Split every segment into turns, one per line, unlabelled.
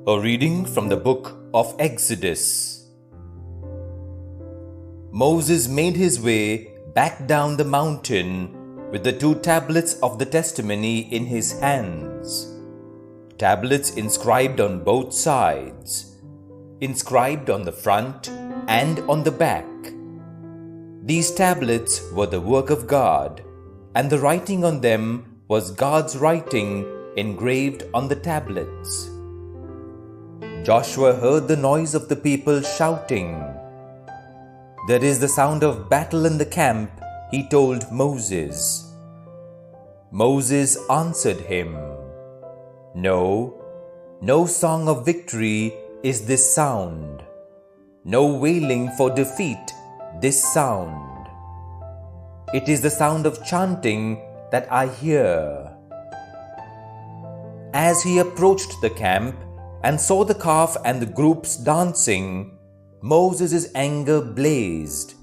A reading from the book of Exodus. Moses made his way back down the mountain with the 2 tablets of the testimony in his hands. Tablets inscribed on both sides, inscribed on the front and on the back. These tablets were the work of God, and the writing on them was God's writing engraved on the tablets. Joshua heard the noise of the people shouting. "There is the sound of battle in the camp," he told Moses. Moses answered him, No song of victory is this sound. No wailing for defeat this sound. It is the sound of chanting that I hear. As he approached the camp and saw the calf and the groups dancing, Moses' anger blazed.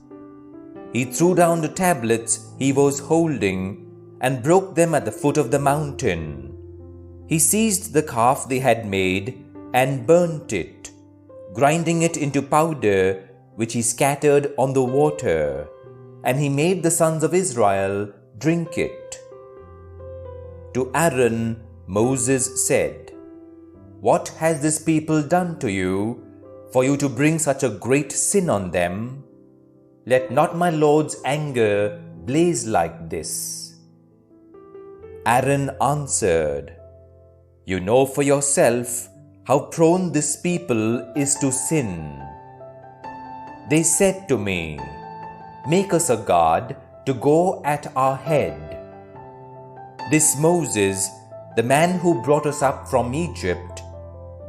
He threw down the tablets he was holding and broke them at the foot of the mountain. He seized the calf they had made and burnt it, grinding it into powder, which he scattered on the water, and he made the sons of Israel drink it. To Aaron, Moses said, "What has this people done to you, for you to bring such a great sin on them? Let not my Lord's anger blaze like this." Aaron answered, "You know for yourself how prone this people is to sin. They said to me, 'Make us a god to go at our head.' This Moses, the man who brought us up from Egypt,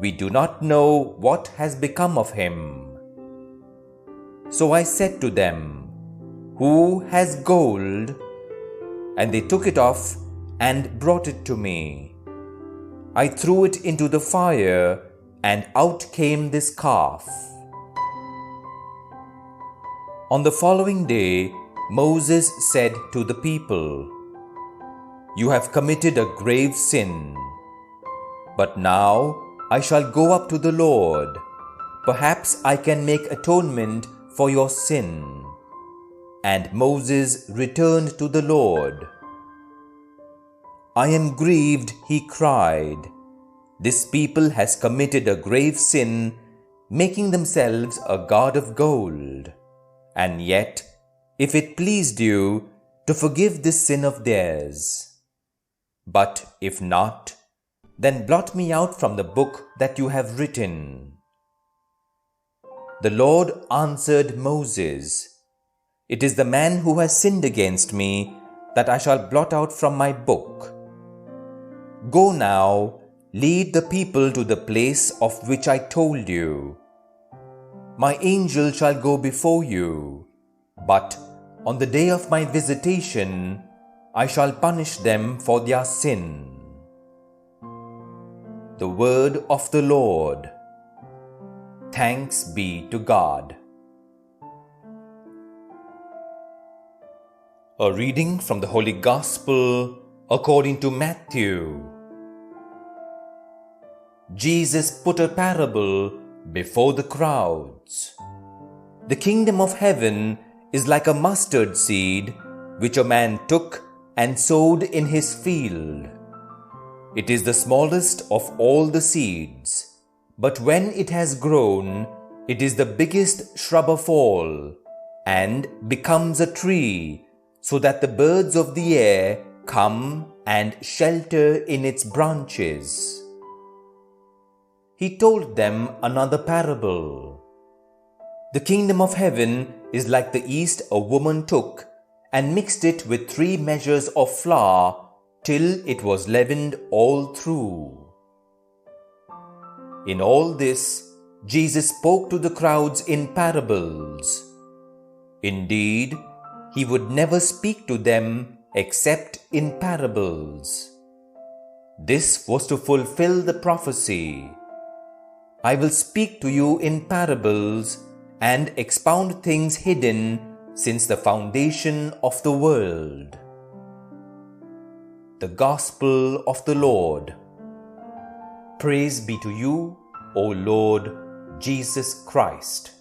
we do not know what has become of him." So I said to them, "Who has gold?" And they took it off and brought it to me. I threw it into the fire, and out came this calf. On the following day, Moses said to the people, "You have committed a grave sin. But now I shall go up to the Lord. Perhaps I can make atonement for your sin." And Moses returned to the Lord. "I am grieved," he cried. "This people has committed a grave sin, making themselves a god of gold. And yet, if it pleased you to forgive this sin of theirs. But if not, then blot me out from the book that you have written." The Lord answered Moses, "It is the man who has sinned against me that I shall blot out from my book. Go now, lead the people to the place of which I told you. My angel shall go before you, but on the day of my visitation, I shall punish them for their sin." The word of the Lord. Thanks be to God. A reading from the Holy Gospel according to Matthew. Jesus put a parable before the crowds. "The kingdom of heaven is like a mustard seed, which a man took and sowed in his field. It is the smallest of all the seeds, but when it has grown, it is the biggest shrub of all, and becomes a tree, so that the birds of the air come and shelter in its branches." He told them another parable. "The kingdom of heaven is like the yeast a woman took and mixed it with 3 measures of flour till it was leavened all through." In all this, Jesus spoke to the crowds in parables. Indeed, he would never speak to them except in parables. This was to fulfill the prophecy, "I will speak to you in parables and expound things hidden since the foundation of the world." The Gospel of the Lord. Praise be to you, O Lord Jesus Christ.